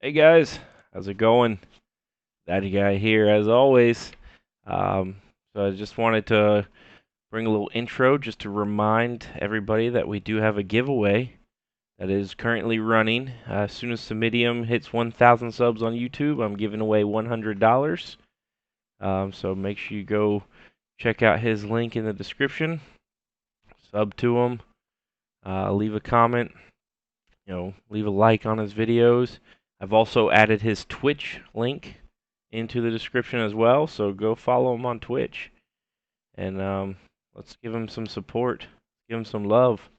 Hey guys, how's it going? That guy here as always. Um, so I just wanted to bring a little intro just to remind everybody that we do have a giveaway that is currently running. As soon as Summidium hits 1,000 subs on YouTube, I'm giving away $100. So make sure you go check out his link in the description, sub to him, leave a comment, leave a like on his videos. I've also added his Twitch link into the description as well, so go follow him on Twitch and let's give him some support, give him some love.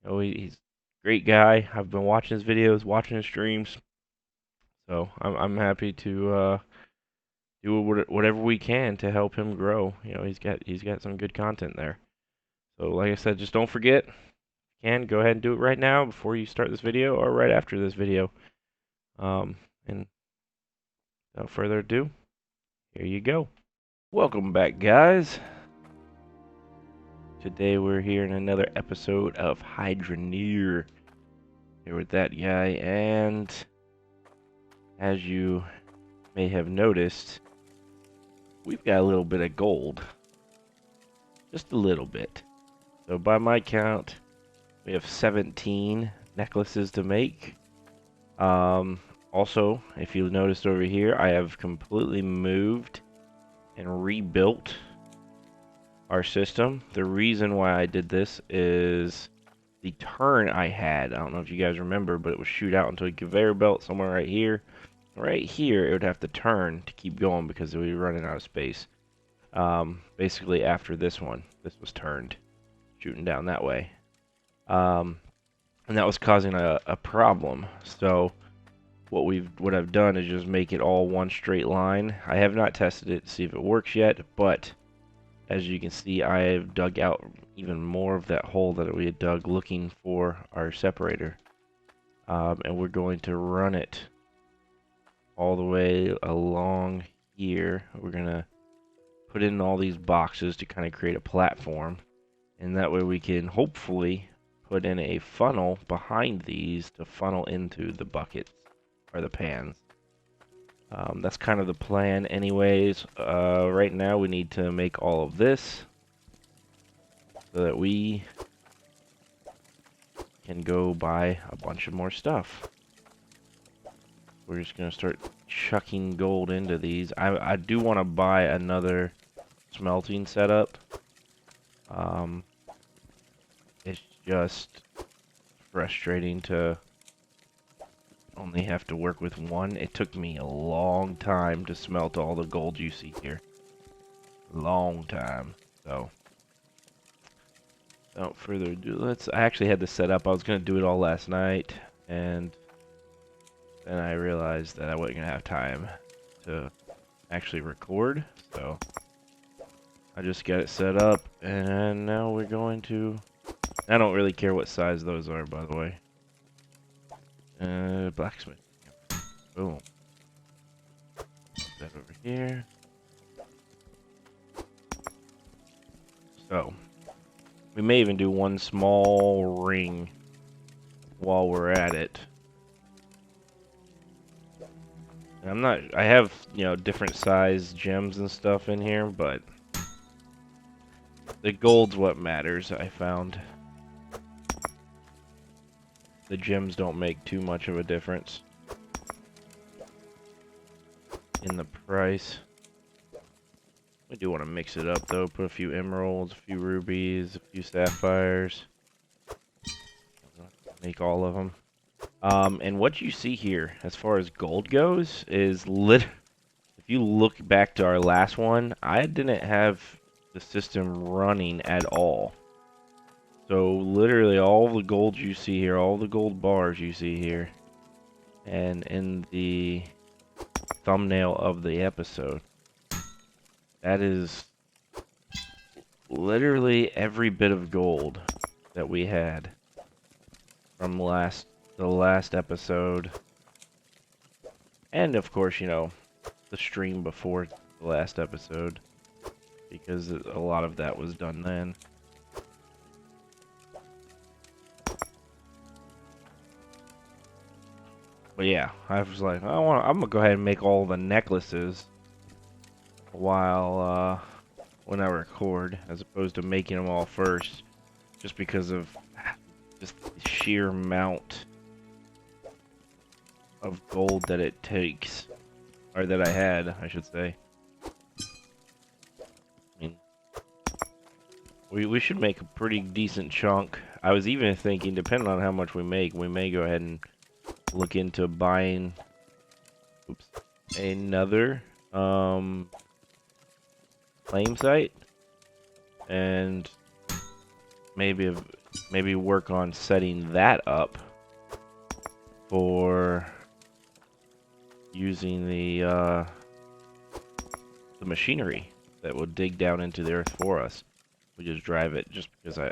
He's a great guy. I've been watching his videos, watching his streams, so I'm happy to do whatever we can to help him grow. He's got some good content there. So like I said, just don't forget, if you can go ahead and do it right now before you start this video or right after this video. And without further ado, here you go. Welcome back, guys. Today we're here in another episode of Hydroneer. Here with that guy, and as you may have noticed, we've got a little bit of gold. Just a little bit. So by my count, we have 17 necklaces to make. Also, if you noticed over here, I have completely moved and rebuilt our system. The reason why I did this is the turn I had. I don't know if you guys remember, but it would shoot out into a conveyor belt somewhere right here. Right here, it would have to turn to keep going because it would be running out of space. Basically, after this one, this was turned, shooting down that way. And that was causing a problem. So what I've done is just make it all one straight line. I have not tested it to see if it works yet, but as you can see, I have dug out even more of that hole that we had dug looking for our separator. And we're going to run it all the way along here. We're going to put in all these boxes to kind of create a platform. And that way we can hopefully put in a funnel behind these to funnel into the buckets or the pans. That's kind of the plan anyways. Right now we need to make all of this so that we can go buy a bunch of more stuff. We're just going to start chucking gold into these. I do want to buy another smelting setup. It's just frustrating to only have to work with one. It took me a long time to smelt all the gold you see here. Long time. So without further ado, I actually had this set up. I was going to do it all last night, and then I realized that I wasn't going to have time to actually record, so I just got it set up, and now we're going to... I don't really care what size those are, by the way. Blacksmith. Boom. Put that over here. So, we may even do one small ring while we're at it. And I have, different size gems and stuff in here, but the gold's what matters, I found. The gems don't make too much of a difference in the price. We do want to mix it up though, put a few emeralds, a few rubies, a few sapphires. Make all of them. And what you see here, as far as gold goes, is if you look back to our last one, I didn't have the system running at all. So literally all the gold you see here, all the gold bars you see here, and in the thumbnail of the episode, that is literally every bit of gold that we had from the last episode, and of course, the stream before the last episode, because a lot of that was done then. But yeah, I was like, I'm gonna go ahead and make all the necklaces while when I record, as opposed to making them all first, just because of just the sheer amount of gold that it takes, or that I had, I should say. I mean, we should make a pretty decent chunk. I was even thinking, depending on how much we make, we may go ahead and look into buying, another claim site, and maybe work on setting that up for using the machinery that will dig down into the earth for us. We just drive it, just because I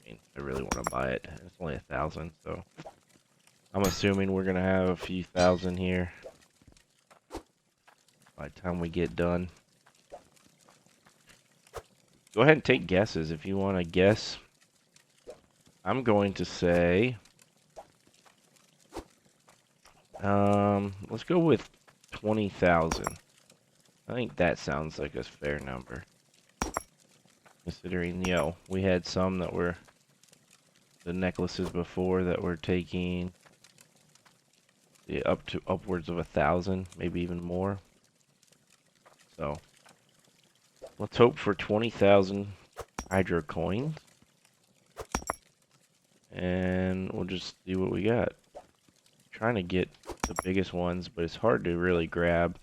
mean, I really want to buy it. It's only 1,000, so I'm assuming we're gonna have a few thousand here by the time we get done. Go ahead and take guesses if you want to guess. I'm going to say, let's go with 20,000. I think that sounds like a fair number, considering, you know, we had some that were the necklaces before that were taking up to upwards of 1,000, maybe even more. So let's hope for 20,000 hydro coins, and we'll just see what we got. Trying to get the biggest ones, but it's hard to really grab.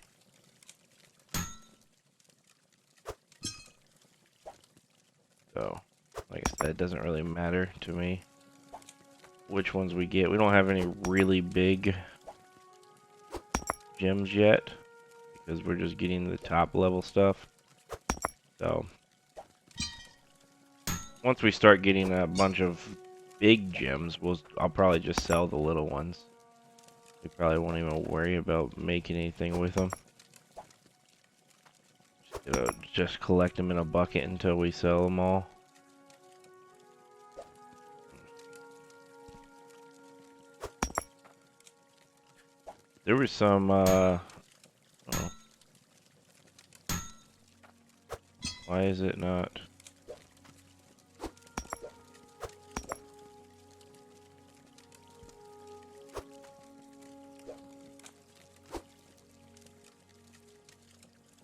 So, like I said, it doesn't really matter to me which ones we get. We don't have any really big gems yet, because we're just getting the top level stuff. So, once we start getting a bunch of big gems, I'll probably just sell the little ones. We probably won't even worry about making anything with them. Just collect them in a bucket until we sell them all. There was some, oh. Why is it not?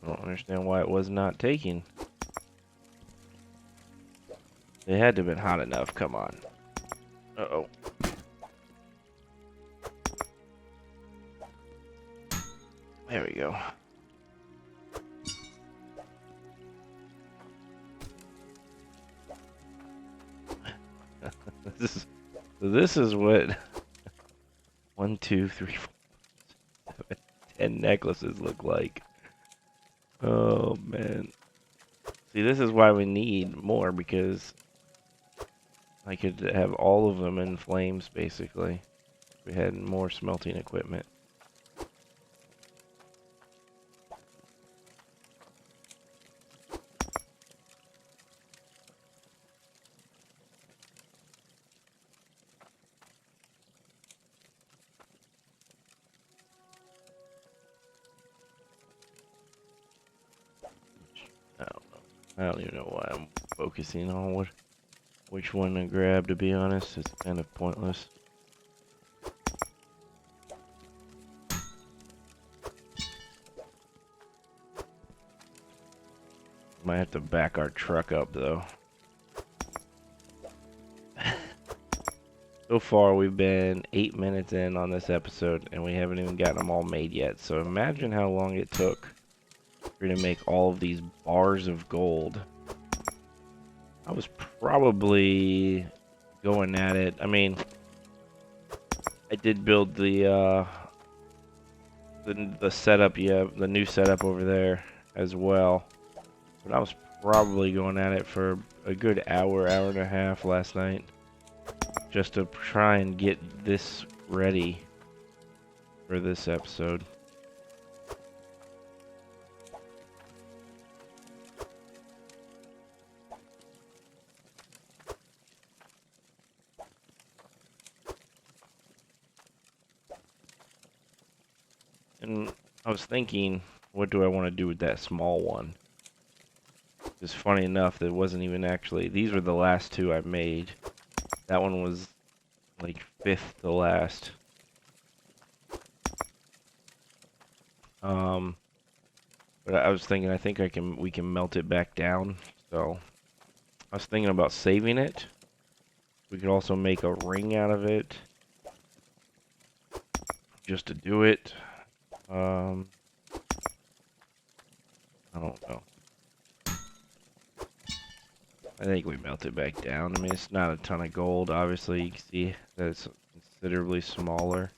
I don't understand why it was not taking. It had to have been hot enough, come on. Uh-oh. There we go. This is what 1, 2, 3, 4, 7, 10 necklaces look like. Oh man. See, this is why we need more, because I could have all of them in flames basically. We had more smelting equipment. I don't know. I don't even know why I'm focusing on which one to grab, to be honest. It's kind of pointless. Might have to back our truck up though. So far we've been 8 minutes in on this episode and we haven't even gotten them all made yet. So imagine how long it took for me to make all of these bars of gold. I was probably going at it. I mean, I did build the setup, yeah, the new setup over there as well. But I was probably going at it for a good hour, hour and a half last night, just to try and get this ready for this episode. And I was thinking, what do I want to do with that small one? It's funny enough that it wasn't even actually, these were the last two I made. That one was like fifth to last. But I was thinking, I think we can melt it back down. So I was thinking about saving it. We could also make a ring out of it, just to do it. I don't know. I think we melt it back down. I mean, it's not a ton of gold. Obviously, you can see that it's considerably smaller.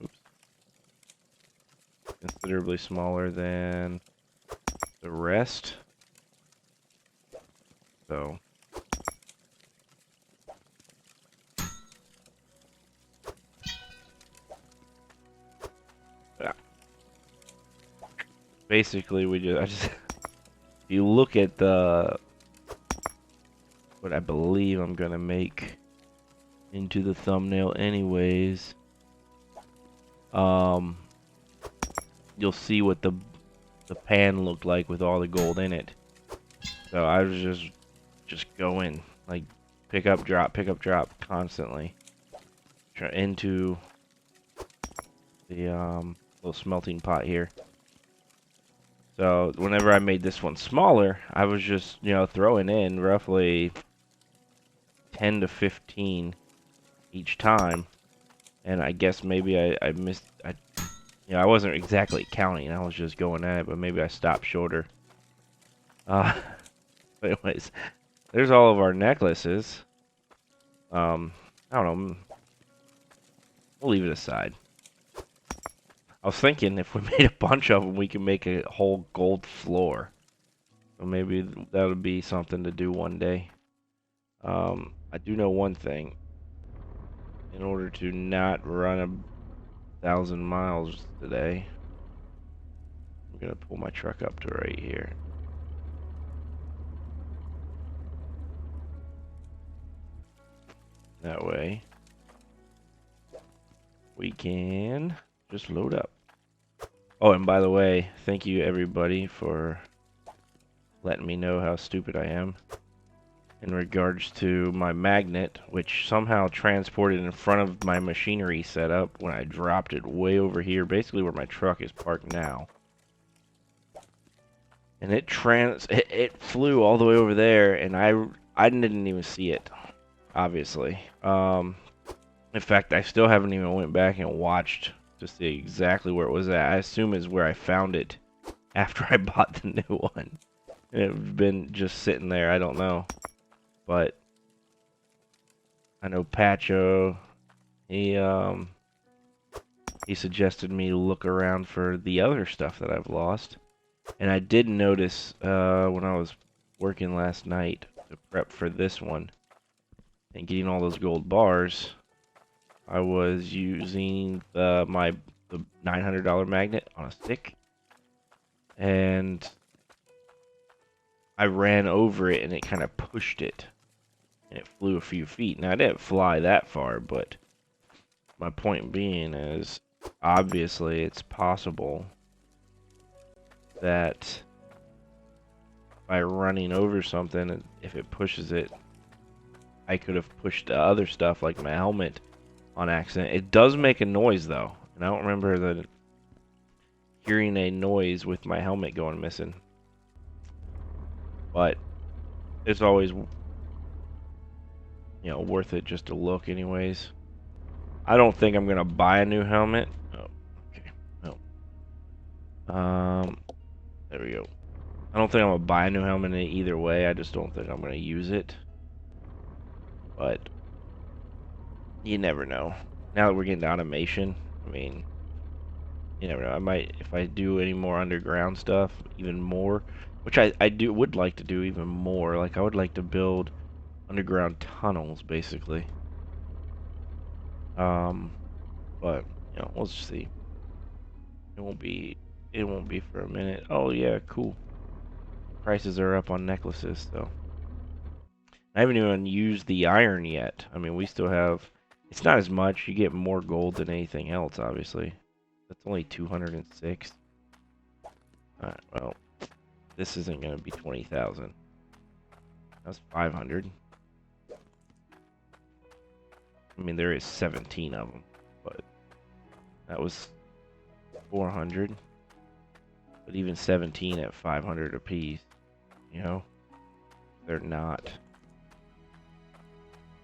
Oops. Considerably smaller than the rest. So yeah. Basically, if you look at what I believe I'm gonna make into the thumbnail anyways, you'll see what the pan looked like with all the gold in it. So I was just going like pick up drop constantly into the little smelting pot here. So whenever I made this one smaller, I was just, throwing in roughly 10 to 15 each time. And I guess maybe I missed, I wasn't exactly counting, I was just going at it, but maybe I stopped shorter. But anyways, there's all of our necklaces. I don't know, we'll leave it aside. I was thinking if we made a bunch of them, we could make a whole gold floor. So maybe that would be something to do one day. I do know one thing. In order to not run 1,000 miles today, I'm gonna pull my truck up to right here. That way, we can just load up. Oh, and by the way, thank you everybody for letting me know how stupid I am in regards to my magnet, which somehow transported in front of my machinery setup when I dropped it way over here, basically where my truck is parked now. And it flew all the way over there, and I didn't even see it, obviously. In fact, I still haven't even went back and watched to see exactly where it was at. I assume it's where I found it after I bought the new one. It's been just sitting there, I don't know. But I know Pacho, he suggested me to look around for the other stuff that I've lost. And I did notice when I was working last night to prep for this one and getting all those gold bars, I was using the $900 magnet on a stick, and I ran over it and it kind of pushed it, and it flew a few feet. Now I didn't fly that far, but my point being is obviously it's possible that by running over something, if it pushes it, I could have pushed the other stuff like my helmet on accident. It does make a noise though, and I don't remember hearing a noise with my helmet going missing. But it's always, worth it just to look anyways. I don't think I'm gonna buy a new helmet. Oh, okay. No. There we go. I don't think I'm gonna buy a new helmet either way. I just don't think I'm gonna use it. But you never know. Now that we're getting to automation, I mean, you never know. I might, if I do any more underground stuff, even more, which I would like to do even more. Like I would like to build underground tunnels, basically. But we'll see. It won't be for a minute. Oh yeah, cool. Prices are up on necklaces, though. I haven't even used the iron yet. I mean, we still have. It's not as much. You get more gold than anything else, obviously. That's only 206. Alright, well, this isn't going to be 20,000. That's 500. I mean, there is 17 of them, but that was 400. But even 17 at 500 apiece, you know, they're not.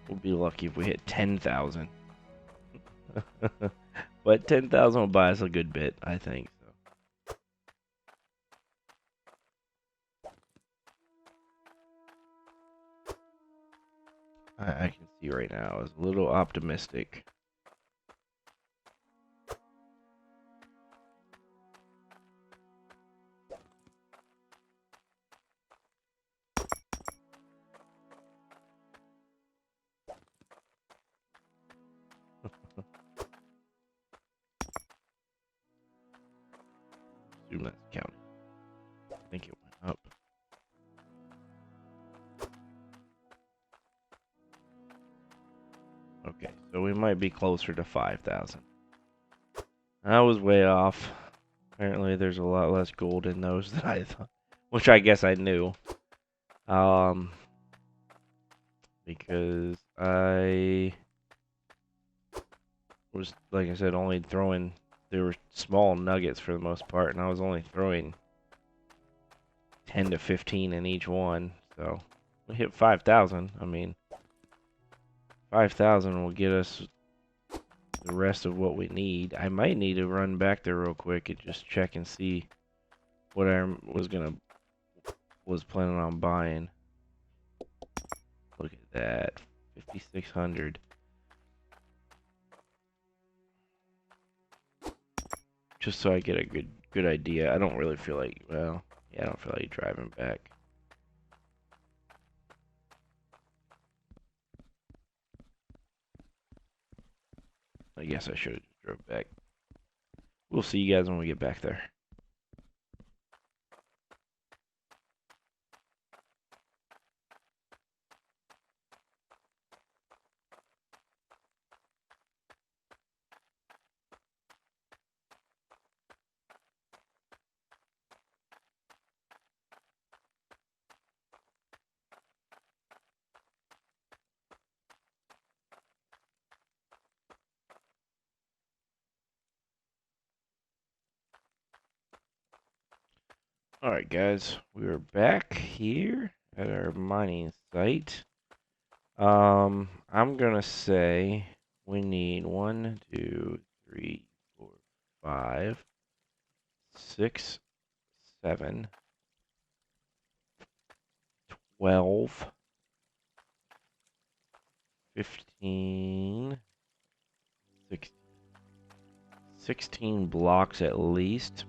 We'll be lucky if we hit 10,000. But 10,000 will buy us a good bit, I think. So. I can see right now I was a little optimistic. Assume that's counting. I think it went up. Okay, so we might be closer to 5,000. I was way off. Apparently there's a lot less gold in those than I thought, which I guess I knew. Because I was, like I said, only throwing, there were small nuggets for the most part, and I was only throwing 10 to 15 in each one, so we hit 5,000. I mean, 5,000 will get us the rest of what we need. I might need to run back there real quick and just check and see what I was planning on buying. Look at that, 5,600. Just so I get a good idea. I don't really feel like, well, yeah, I don't feel like driving back. I guess I should have just drove back. We'll see you guys when we get back there. Alright guys, we are back here at our mining site. I'm gonna say we need 1, 2, 3, 4, 5, 6, 7, 12, 15, 16 blocks at least.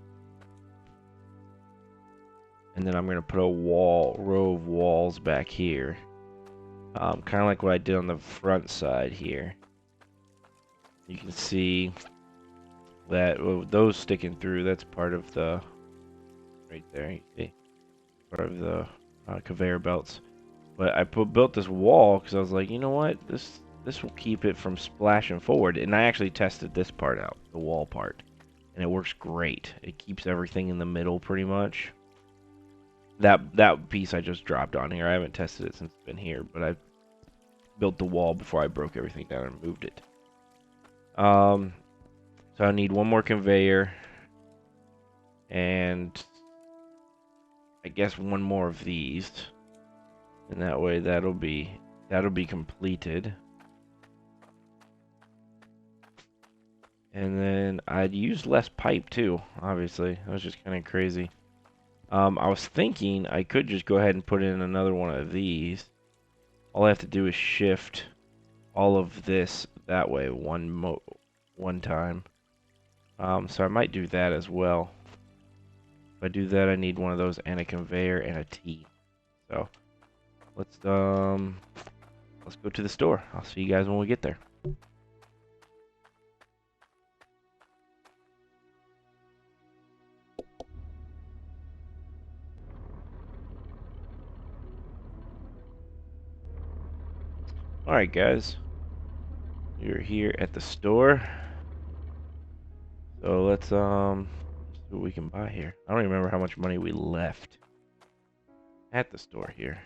And then I'm gonna put a row of walls back here. Kind of like what I did on the front side here. You can see that those sticking through, that's part of the, right there, you see, part of the conveyor belts. But I built this wall because I was like, you know what, this will keep it from splashing forward. And I actually tested this part out, the wall part, and it works great. It keeps everything in the middle pretty much. That piece I just dropped on here. I haven't tested it since it's been here, but I built the wall before I broke everything down and moved it. So I need one more conveyor, and I guess one more of these, and that way that'll be completed. And then I'd use less pipe too, obviously. That was just kind of crazy. I was thinking I could just go ahead and put in another one of these. All I have to do is shift all of this that way one time. So I might do that as well. If I do that, I need one of those and a conveyor and a T. So let's go to the store. I'll see you guys when we get there. Alright guys, we're here at the store. So let's see what we can buy here. I don't even remember how much money we left at the store here.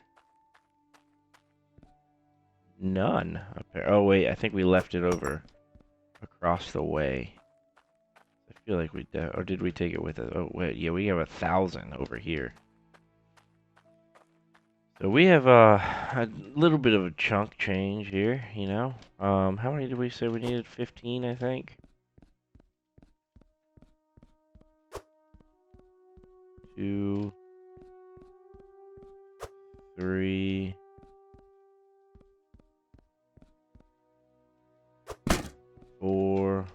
None. Oh wait, I think we left it over across the way. I feel like we did, or did we take it with us? Oh wait, yeah, we have 1,000 over here. So we have a little bit of a chunk change here, you know. How many did we say we needed? 15, I think. 2, 3, 4,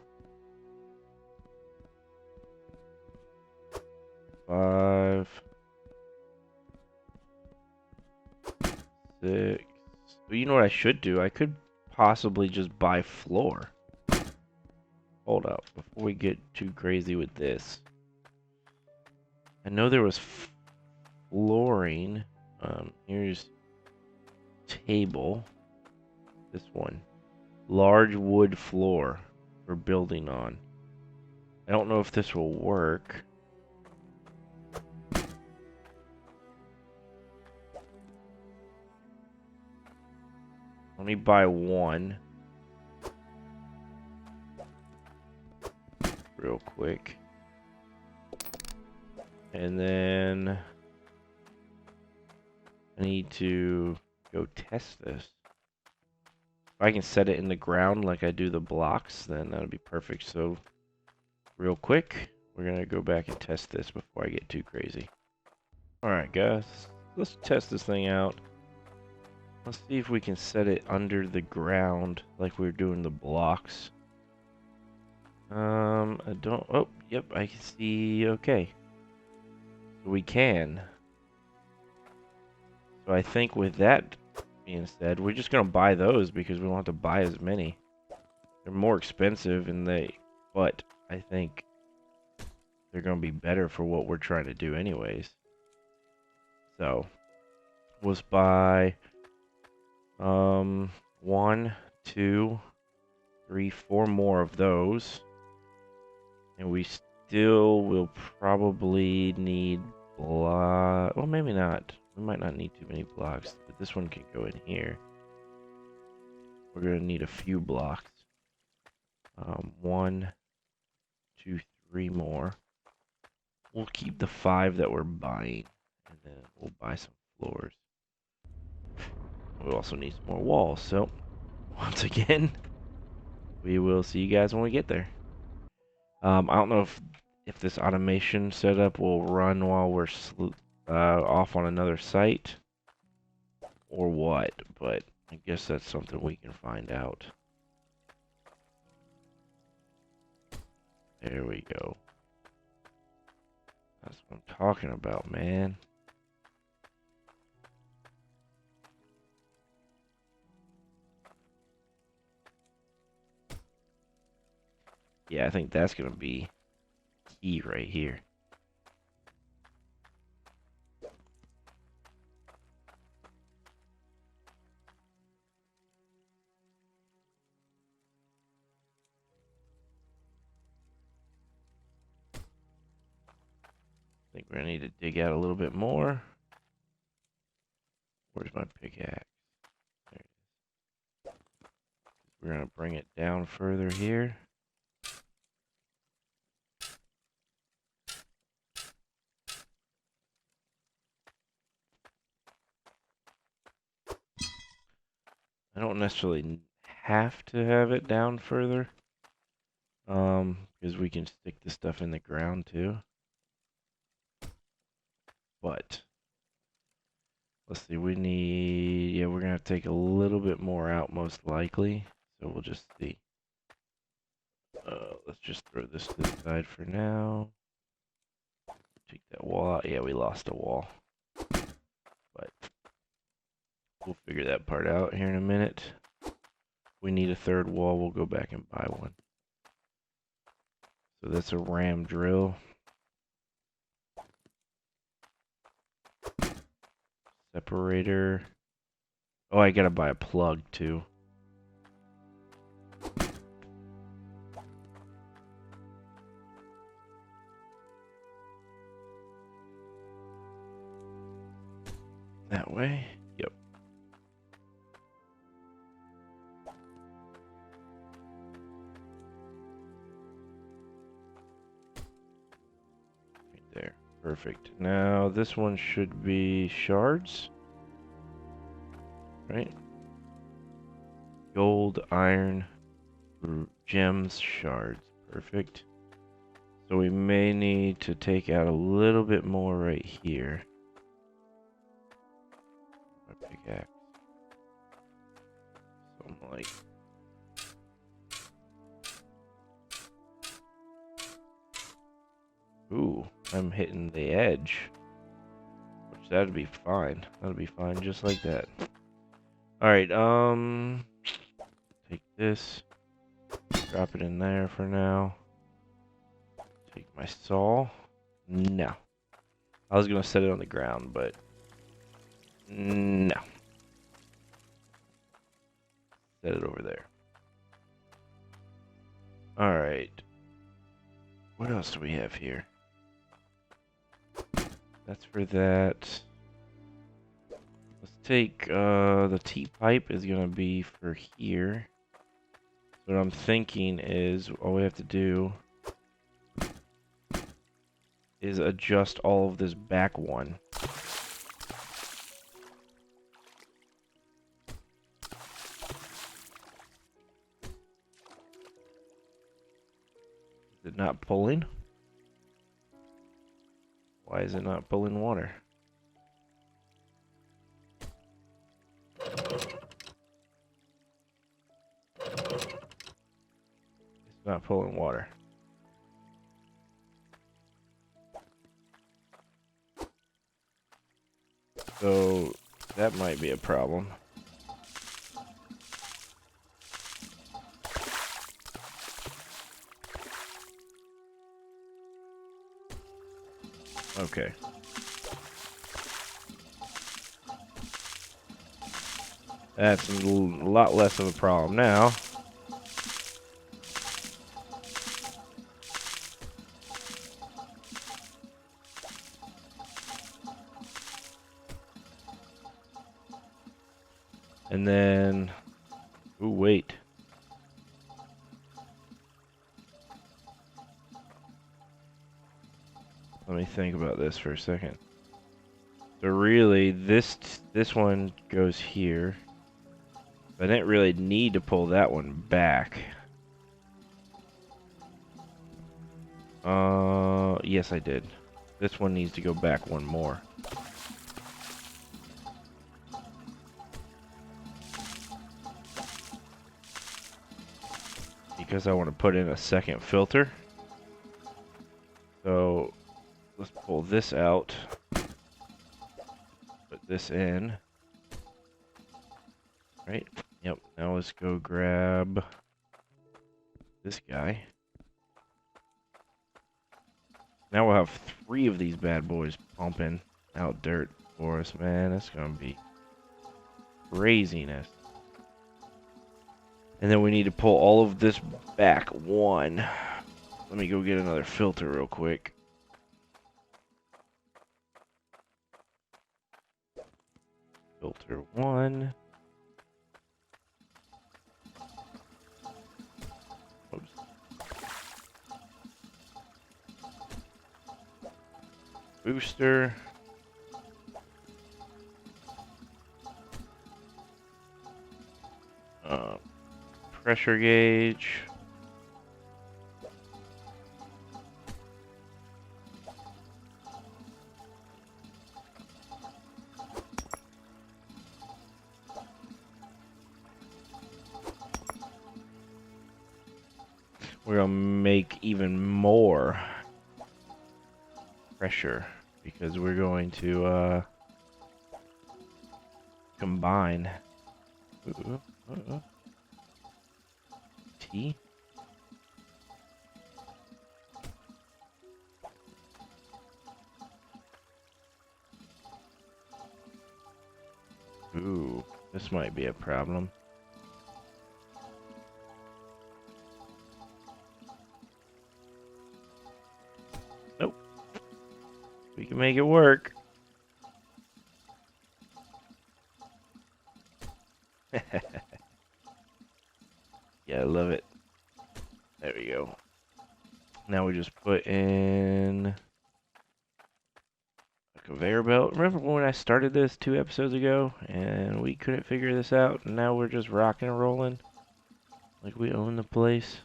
5, 6. Well, you know what I should do? I could possibly just buy floor. Hold up, before we get too crazy with this. I know there was flooring. Here's table. This one. Large wood floor for building on. I don't know if this will work. Let me buy one. Real quick. And then I need to go test this. If I can set it in the ground like I do the blocks, then that'll be perfect. So real quick, we're gonna go back and test this before I get too crazy. Alright guys, let's test this thing out. Let's see if we can set it under the ground like we were doing the blocks. I don't, oh, yep, I can see, okay. So we can. So I think with that being said, we're just gonna buy those because we don't have to buy as many. They're more expensive but I think they're gonna be better for what we're trying to do anyways. So, let's buy, 1, 2, 3, 4 more of those. And we still will probably need block. Well, maybe not. We might not need too many blocks, but this one can go in here. We're gonna need a few blocks. 1, 2, 3 more. We'll keep the 5 that we're buying, and then we'll buy some floors. We also need some more walls. So, once again, we will see you guys when we get there. I don't know if this automation setup will run while we're off on another site or what, but I guess that's something we can find out. There we go. That's what I'm talking about, man. Yeah, I think that's gonna be key right here. I think we're gonna need to dig out a little bit more. Where's my pickaxe? There it is. We're gonna bring it down further here. I don't necessarily have to have it down further. Because we can stick this stuff in the ground too. But let's see, we're gonna have to take a little bit more out most likely. So we'll just see. Let's just throw this to the side for now. Take that wall out. Yeah, we lost a wall. But we'll figure that part out here in a minute. If we need a third wall, we'll go back and buy one. So that's a ram drill. Separator. Oh, I gotta buy a plug too. That way? Yep. Right there. Perfect. Now this one should be shards. Right? Gold, iron, gems, shards. Perfect. So we may need to take out a little bit more right here. My pickaxe. Something like. Ooh, I'm hitting the edge. Which that'd be fine. That'd be fine just like that. Alright, take this. Drop it in there for now. Take my saw. No. I was gonna set it on the ground, but no. Set it over there. Alright. What else do we have here? That's for that. Let's take, the T-pipe is gonna be for here. What I'm thinking is, all we have to do is adjust all of this back one. Is it not pulling? Why is it not pulling water? It's not pulling water. So that might be a problem. Okay. That's a lot less of a problem now. And then, ooh, wait. Let me think about this for a second. So really, this one goes here. I didn't really need to pull that one back. Yes I did. This one needs to go back one more. Because I want to put in a second filter. So, let's pull this out. Put this in. Right? Yep. Now let's go grab this guy. Now we'll have 3 of these bad boys pumping out dirt for us, man. That's gonna be craziness. And then we need to pull all of this back one. Let me go get another filter real quick. Filter 1. Oops. Booster. Pressure gauge. We're gonna make even more pressure because we're going to combine. T. Ooh, this might be a problem. Nope. We can make it work. Now we just put in a conveyor belt. Remember when I started this 2 episodes ago and we couldn't figure this out, and now we're just rocking and rolling like we own the place?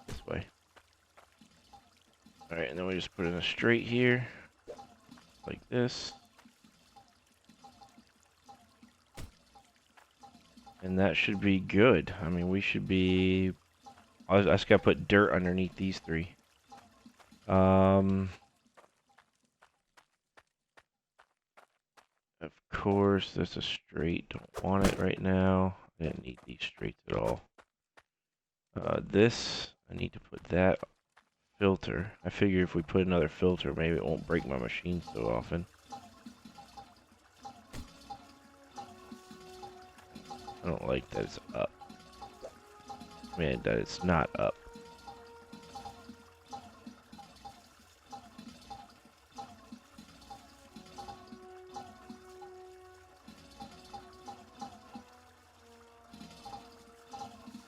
This way. Alright, and then we just put in a straight here, like this. And that should be good. I mean, we should be... I just gotta put dirt underneath these three. Of course, that's a straight. Don't want it right now. I didn't need these straights at all. This, I need to put that filter. I figure if we put another filter, maybe it won't break my machine so often. I don't like that it's up. Man, that it's not up.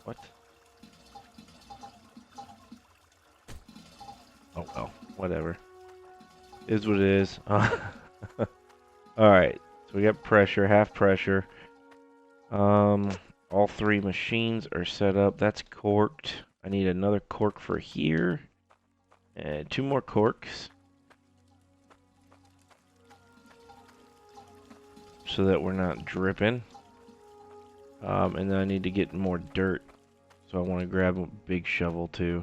What? Oh well, whatever. Is what it is. Alright, so we got pressure, half pressure. All three machines are set up. That's corked. I need another cork for here. And 2 more corks. So that we're not dripping. And then I need to get more dirt. So I want to grab a big shovel too.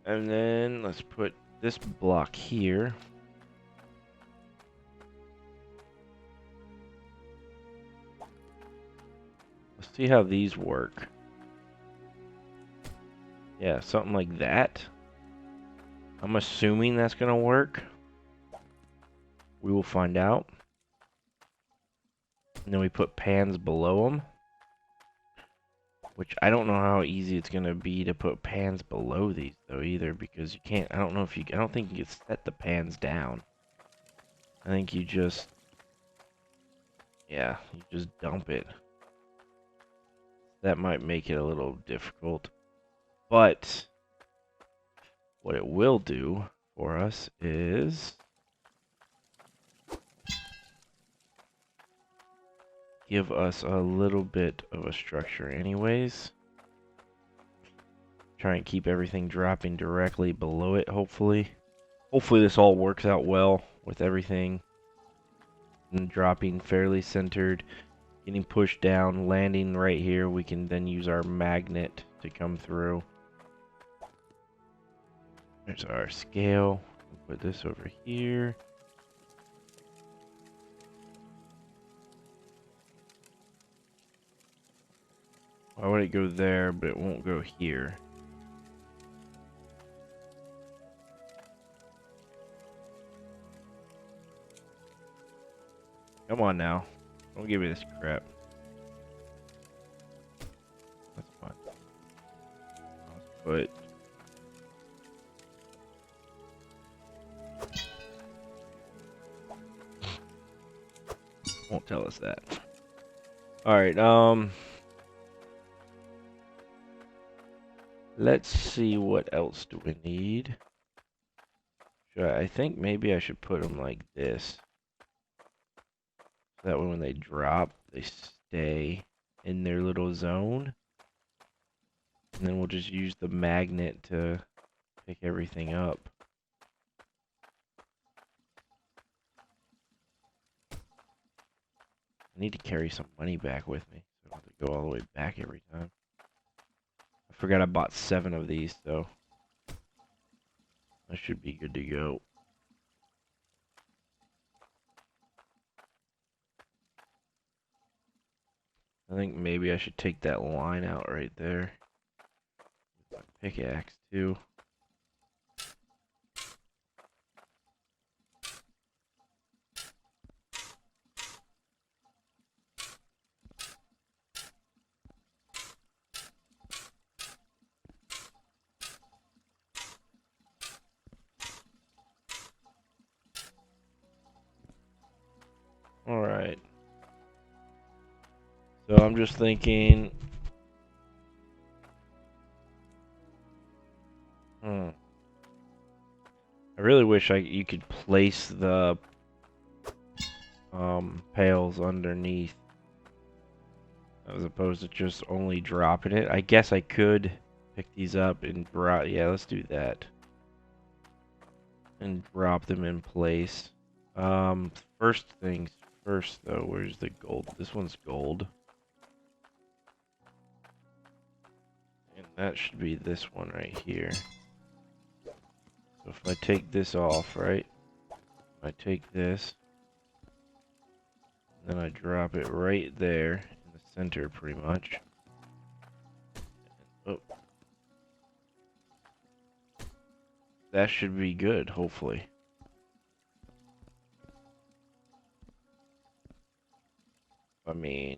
And then let's put this block here. Let's see how these work. Yeah, something like that. I'm assuming that's gonna work. We will find out. And then we put pans below them. Which I don't know how easy it's gonna be to put pans below these though either, because you can't. I don't know if you. I don't think you can set the pans down. I think you just. Yeah, you just dump it. That might make it a little difficult. But what it will do for us is give us a little bit of a structure anyways. Try and keep everything dropping directly below it, hopefully. Hopefully this all works out well with everything. And dropping fairly centered, getting pushed down, landing right here. We can then use our magnet to come through. There's our scale. We'll put this over here. Why would it go there, but it won't go here? Come on now. Don't give me this crap. That's fine. Let's put... Won't tell us that. Alright, let's see what else do we need. I think maybe I should put them like this. That way when they drop, they stay in their little zone. And then we'll just use the magnet to pick everything up. I need to carry some money back with me, so I don't have to go all the way back every time. I forgot I bought 7 of these, so I should be good to go. I think maybe I should take that line out right there. My pickaxe, too. Alright. So I'm just thinking, I really wish you could place the pails underneath as opposed to just only dropping it. I guess I could pick these up and drop. Yeah, let's do that. And drop them in place. First things first, though. Where's the gold? This one's gold. And that should be this one right here. So if I take this off, right? I take this, then I drop it right there in the center, pretty much. Oh, that should be good, hopefully. I mean,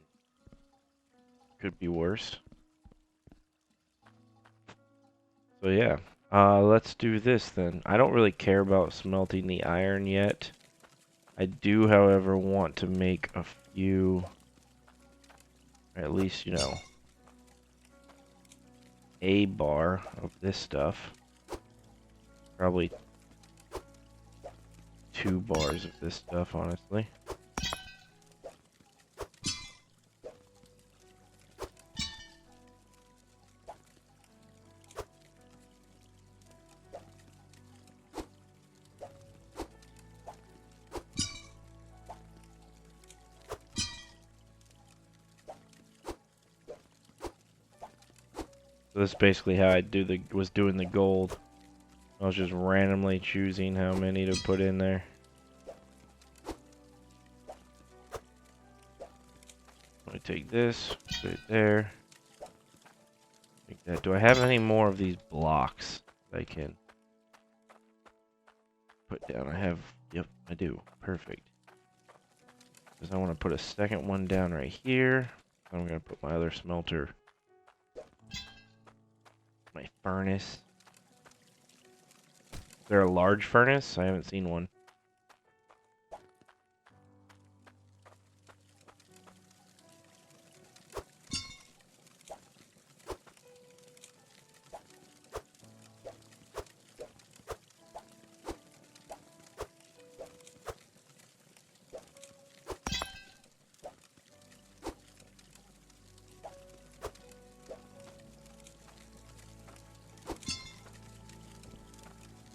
could be worse. So yeah, let's do this then. I don't really care about smelting the iron yet. I do, however, want to make a few, at least, you know, a bar of this stuff. Probably 2 bars of this stuff, honestly. So this is basically how I was doing the gold. I was just randomly choosing how many to put in there. I take this, put it there. Like that. Do I have any more of these blocks that I can put down? I have, yep, I do. Perfect. Because I want to put a second one down right here. I'm going to put my other smelter, my furnace. Is there a large furnace? I haven't seen one.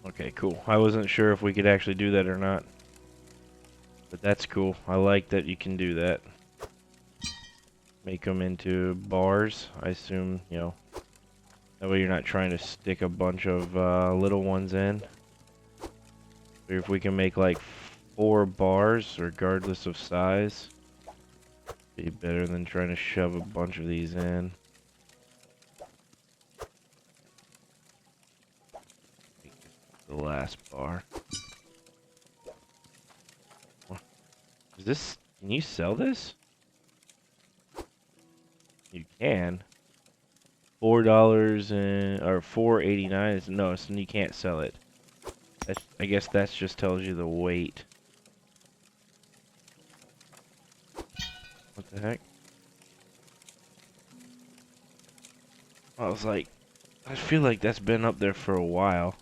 Okay, cool. I wasn't sure if we could actually do that or not. But that's cool. I like that you can do that. Make them into bars. I assume, you know, that way you're not trying to stick a bunch of little ones in. Or if we can make like 4 bars, regardless of size, be better than trying to shove a bunch of these in. The last bar. Is this? Can you sell this? You can. $4 and or $4.89. No, so you can't sell it. I guess that just tells you the weight. What the heck? I was like, I feel like that's been up there for a while.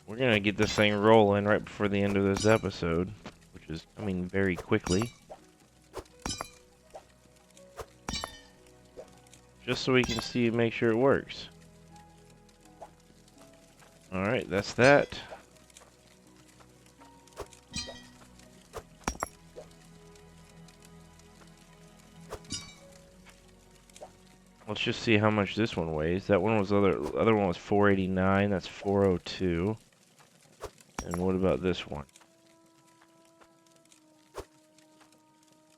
We're gonna get this thing rolling right before the end of this episode, which is coming very quickly. Just so we can see and make sure it works. Alright, that's that. Let's just see how much this one weighs. That one was other one was 489. That's 402. And what about this one?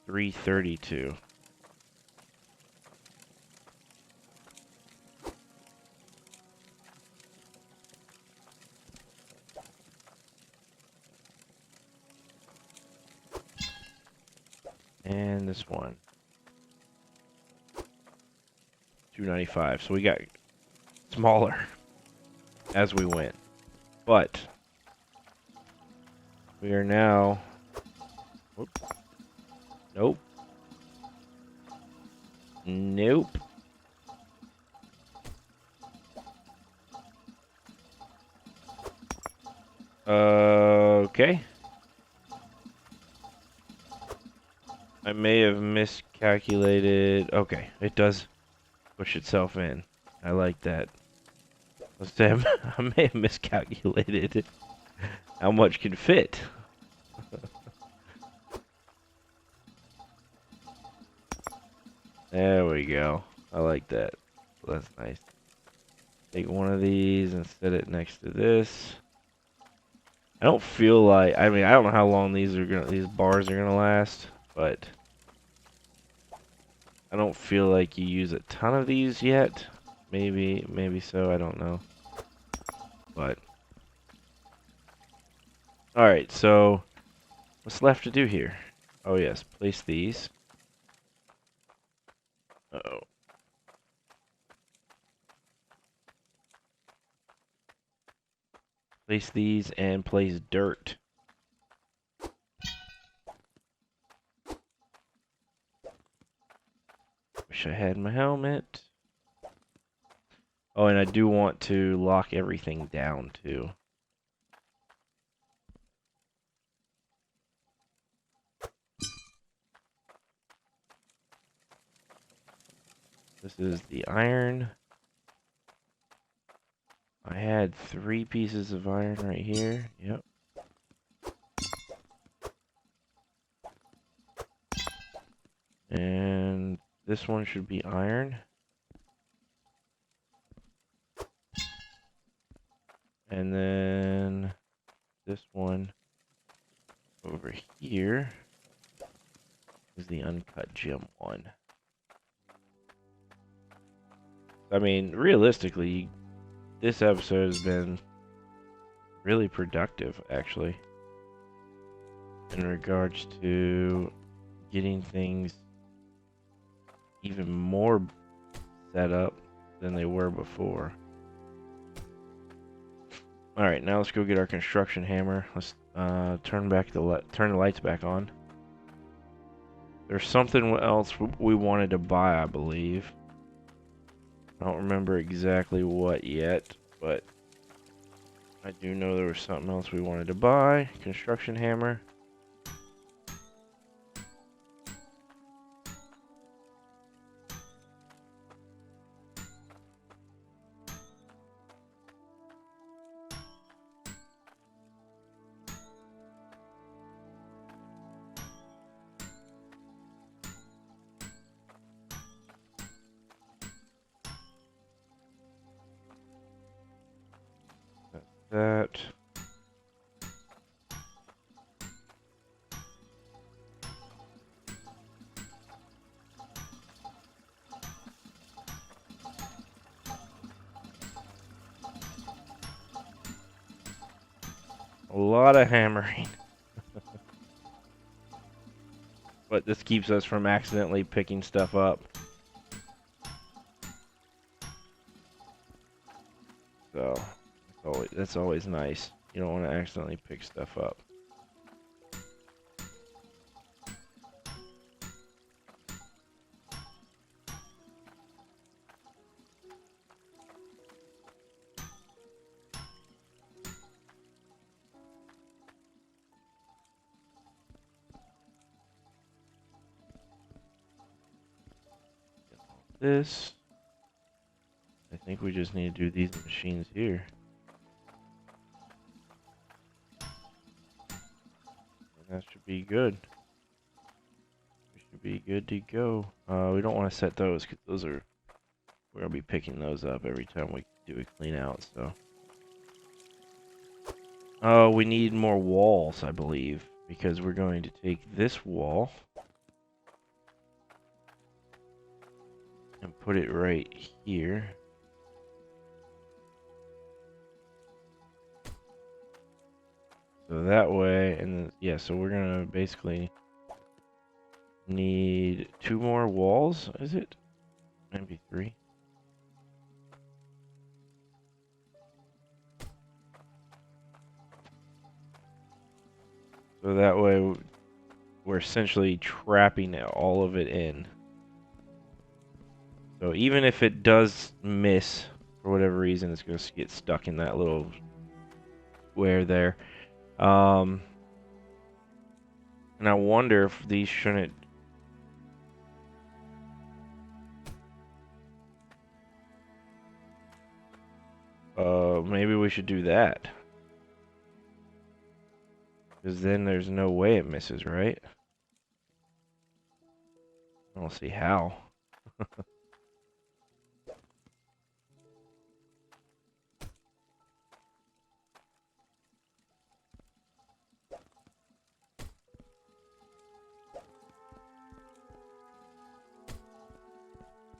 332. And this one. 295. So we got smaller as we went. But we are now... Whoops. Nope. Nope. Okay. I may have miscalculated. Okay, it does push itself in. I like that. Let's say I may have miscalculated how much can fit. There we go. I like that. That's nice. Take one of these and set it next to this. I don't feel like, I mean, I don't know how long these bars are gonna last, but I don't feel like you use a ton of these yet. Maybe so, I don't know. But alright, so what's left to do here? Oh yes, place these. Uh-oh. Place these and place dirt. Wish I had my helmet. Oh, and I do want to lock everything down too. This is the iron. I had 3 pieces of iron right here. Yep. And this one should be iron. And then this one over here is the uncut gem one. I mean, realistically, this episode has been really productive, actually, in regards to getting things even more set up than they were before. Alright, now let's go get our construction hammer. Let's turn the lights back on. There's something else we wanted to buy, I believe. I don't remember exactly what yet, but I do know there was something else we wanted to buy. Construction hammer. That. A lot of hammering. But this keeps us from accidentally picking stuff up. So, that's always nice. You don't want to accidentally pick stuff up. This. I think we just need to do these machines here. And that should be good. We should be good to go. We don't want to set those because those are... We're going to be picking those up every time we do a clean out, so... Oh, we need more walls, I believe, because we're going to take this wall and put it right here. So that way, and then, yeah, so we're gonna basically need 2 more walls, is it? Maybe 3. So that way we're essentially trapping all of it in. So even if it does miss, for whatever reason, it's going to get stuck in that little square there. And I wonder if these shouldn't... maybe we should do that. Because then there's no way it misses, right? I don't see how.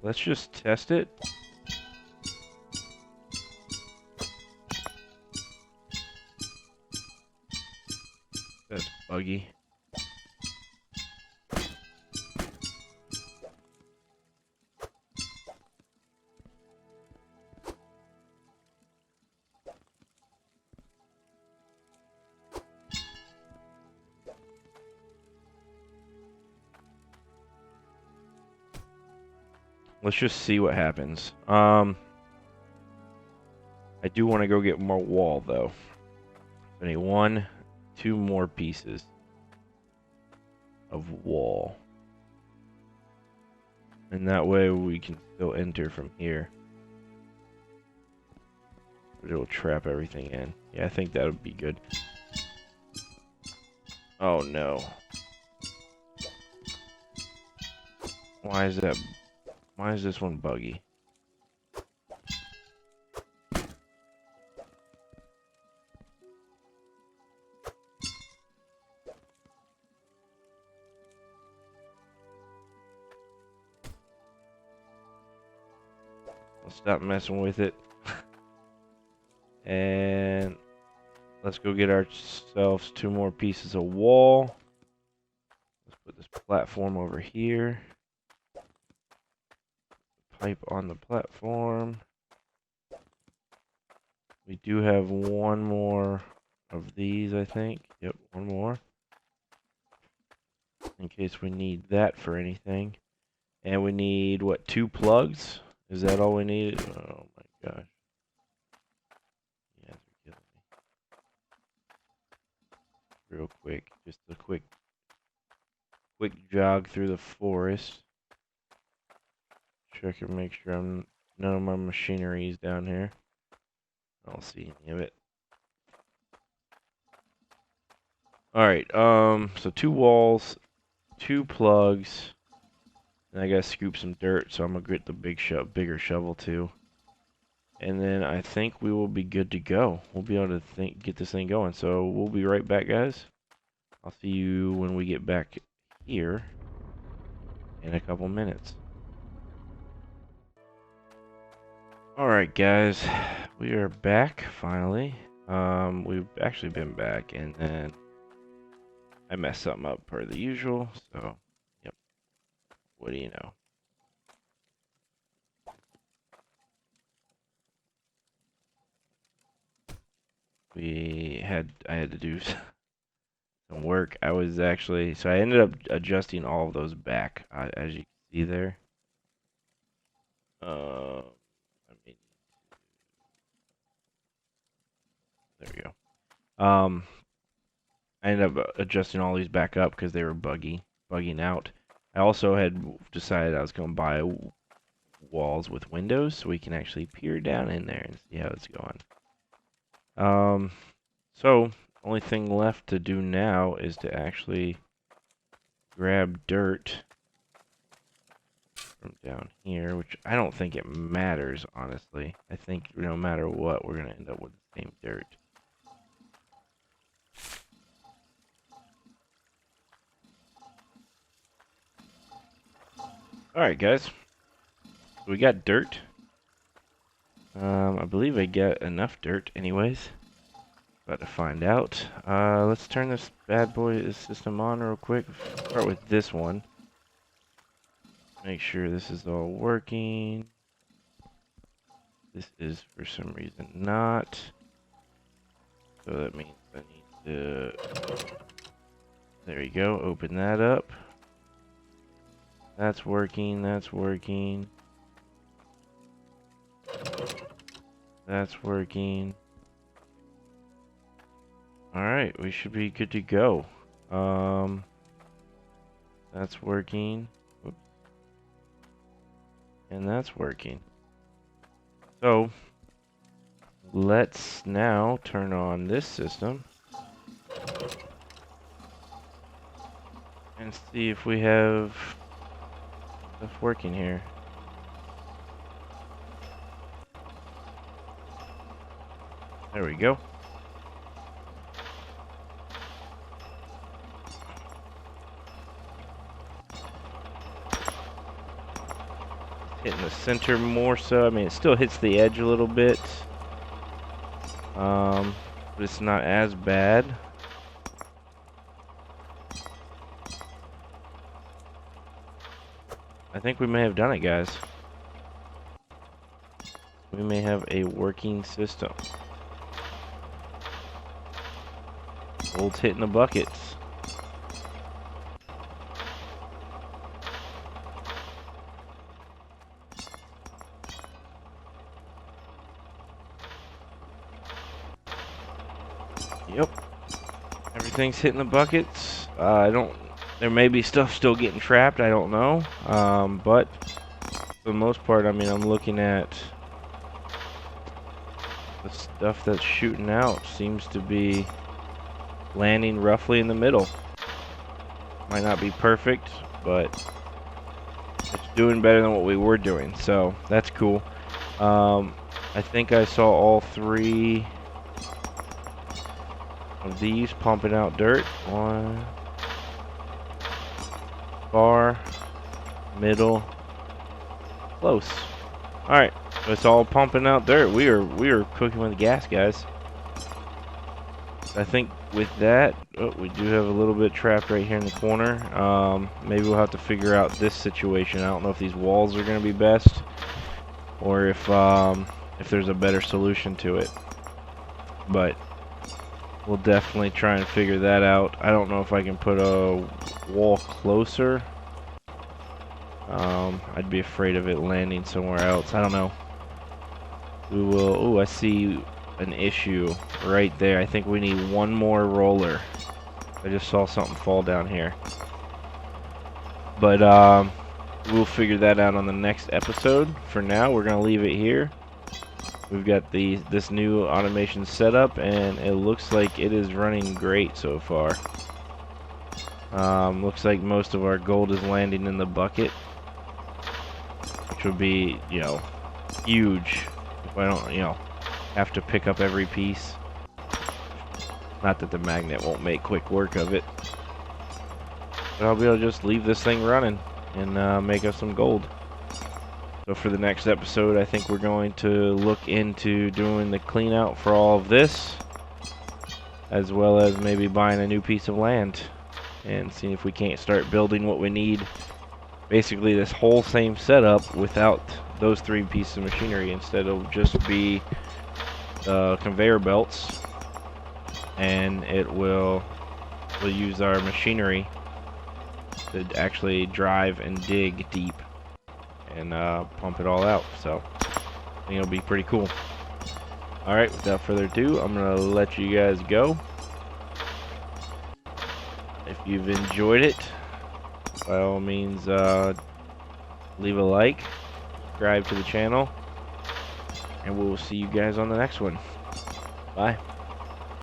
Let's just test it. That's buggy. Let's just see what happens. I do want to go get more wall, though. I need 1, 2 more pieces of wall. And that way we can still enter from here. But it'll trap everything in. Yeah, I think that would be good. Oh no. Why is this one buggy? Let's stop messing with it. And let's go get ourselves 2 more pieces of wall. Let's put this platform over here. Pipe on the platform. We do have 1 more of these, I think. Yep, 1 more. In case we need that for anything. And we need, what, 2 plugs? Is that all we need? Oh my gosh. Yeah, they're killing me. Real quick. Just a quick jog through the forest. Check and make sure none of my machinery is down here. I don't see any of it. Alright, so 2 walls, 2 plugs, and I gotta scoop some dirt, so I'm gonna get the bigger shovel too. And then I think we will be good to go. We'll be able to get this thing going. So we'll be right back, guys. I'll see you when we get back here in a couple minutes. Alright, guys. We are back, finally. We've actually been back, and then I messed something up per the usual, so, yep. What do you know? I had to do some work. I ended up adjusting all of those back, as you can see there. I mean, there we go. I ended up adjusting all these back up because they were bugging out. I also had decided I was going to buy walls with windows so we can actually peer down in there and see how it's going. So only thing left to do now is to actually grab dirt from down here, which I don't think it matters, honestly. I think no matter what, we're going to end up with the same dirt. Alright, guys. We got dirt. I believe I get enough dirt anyways. About to find out. Let's turn this bad boy system on real quick. Start with this one. Make sure this is all working. This is for some reason not. So that means I need to There you go. Open that up. That's working. That's working. That's working. Alright, we should be good to go. That's working. Oops. And that's working. So, let's now turn on this system and see if we have stuff working here. There we go. Hitting the center more so. I mean, it still hits the edge a little bit. But it's not as bad. I think we may have done it, guys. We may have a working system. Gold's hitting the buckets. Yep. Everything's hitting the buckets. There may be stuff still getting trapped, I don't know. But for the most part, I mean, I'm looking at the stuff that's shooting out seems to be landing roughly in the middle. Might not be perfect, but it's doing better than what we were doing, so that's cool. I think I saw all 3 of these pumping out dirt. One, far, middle, close. All right, so it's all pumping out dirt. We are cooking with gas, guys. I think with that, we do have a little bit trapped right here in the corner. Maybe we'll have to figure out this situation. I don't know if these walls are going to be best, or if there's a better solution to it. But we'll definitely try and figure that out. I don't know if I can put a wall closer. I'd be afraid of it landing somewhere else. I don't know. We will. Oh, I see an issue right there. I think we need one more roller. I just saw something fall down here. But we'll figure that out on the next episode. For now, we're gonna leave it here. We've got this new automation setup, and it looks like it is running great so far. Looks like most of our gold is landing in the bucket, which would be, you know, huge if I don't, you know, have to pick up every piece. Not that the magnet won't make quick work of it, but I'll be able to just leave this thing running and make us some gold. So for the next episode, I think we're going to look into doing the clean out for all of this, as well as maybe buying a new piece of land and seeing if we can't start building what we need. Basically this whole same setup without those 3 pieces of machinery. Instead, it'll just be conveyor belts, and we'll use our machinery to actually drive and dig deep and pump it all out. So I think it'll be pretty cool. Alright, without further ado, I'm going to let you guys go. If you've enjoyed it, by all means, leave a like, subscribe to the channel, and we'll see you guys on the next one. Bye.